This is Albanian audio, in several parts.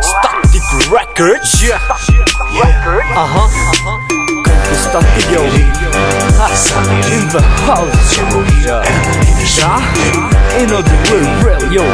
Static Records. Static, yo. In the house. Ain't no the real, yo.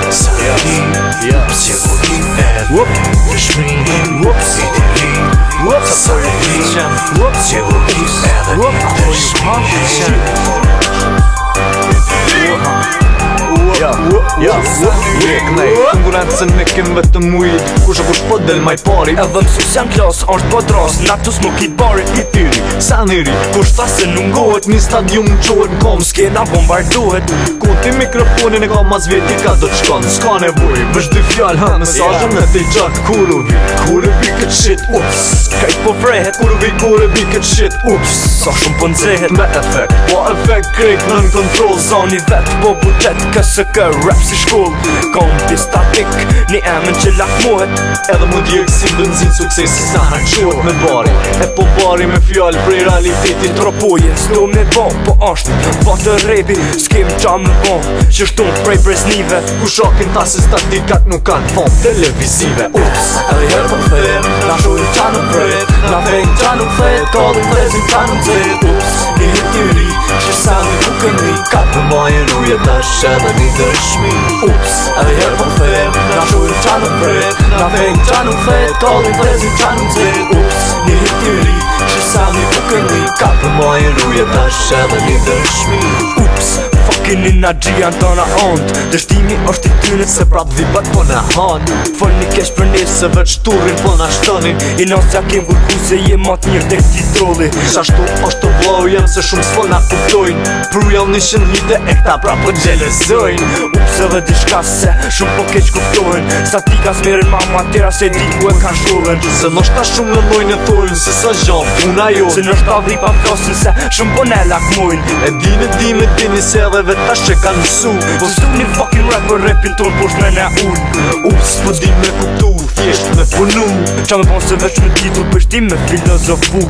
Konkurrencen me kem vetëm mujt Kusha kush po del maj pari Edhe mësus janë klas, është po dras Natus më kit bari I tyri, sa njëri Kush tha se nuk ngohet Një stadium qohet Kom skena bombardohet Kuti mikrofonin e ka mas veti ka do t'shkon S'ka nevoj, vesh dy fjall ha mesazhen me te gjatë Kur u vi këtë shit, ups Kajt po vrehet Kur u vi këtë shit, ups Sa shumë po nxehet Me efekt, po efekt krejt nën kontrol Zoni vet po butet kësë kë rap si shkoll Kompi statik, një emën që lakmohet Edhe mu djekë si benzin suksesi sa në qohet me bari E po bari me fjall prej realitetit Tropoje, s'do me bon, po ashtë Po të rebi, s'kem qa me bon Që shtun prej preznive Ku shokin ta se statikat nuk kanë fond televizive Ups, edhe her po them Na shojnë qa nuk vret Na fejnë qa nuk fet Kodin lezin qa nuk zet Ups, një hit i ri Që sa një kukën ri ka për majën uje tash edhe një dëshmi Ups, edhe her po them Na shojnë qa nuk vret Na fejnë qa nuk fet Kodin lezin qa nuk zet Ups, një hit i ri Që sa një kukën ri ka për majën uje tash edhe një dëshmi Ups, fuckingina gjian tona ond Dështimi është I tyne Se prap dhibat po në han Fol një kesh për nesë Se veç turin po në ashtonin I nësja kem kërku se je mat njërë tek ti trolli Shashtu është të vlau jem se shumë s'po na kuptojnë Prujall një shën hite e këta pra po gjelezojnë Ups edhe dishka se shumë po keq kuptojnë Statika s'merin mama tjera se di ku e ka shkollën Se nështë ta shumë në lojnë e thojnë se sa gjon puna jo Se nështë ta dhipa plosin se shumë po ne lakmojnë E dini se edhe vetash që kanë mësu Po s'du një fucking rapper rapin ton posh me ne ull Ups po di me kuptu thjesht me punu Qa me bon se veç me titur pështim me filozofu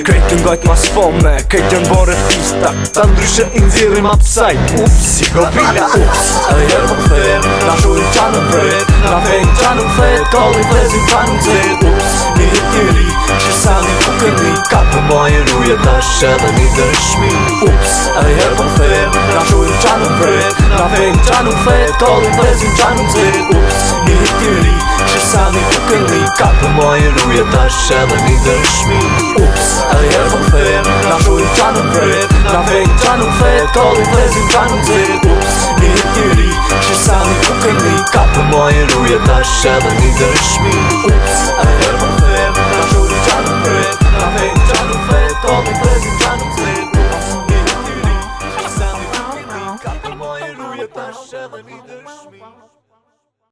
Krejtë ngajt mas fome, krejtë janë bon retista Ta ndryshe I nxirrim upside Ups si gopila Ups edhe her po them Na shojnë qa nuk vret Na fejnë qa nuk fet Kollin plezin qa nuk zet Ups një hit I ri Që sa një kukën ri ka për majën uje tash edhe një dëshmi Ups edhe her po them Na shojnë qa nuk vret Na fejnë qa nuk fet Kollin plezin qa nuk zet Ups një hit I ri Që sa një kukën ri ka për majën uje tash edhe një dëshmi Ups edhe her po them Na shojnë qa nuk vret Na fejnë qa nuk fet Kollin plezin qa nuk zet Ups një hit I ri Që sa një kukën ri ka për majën uje tash edhe një dëshmi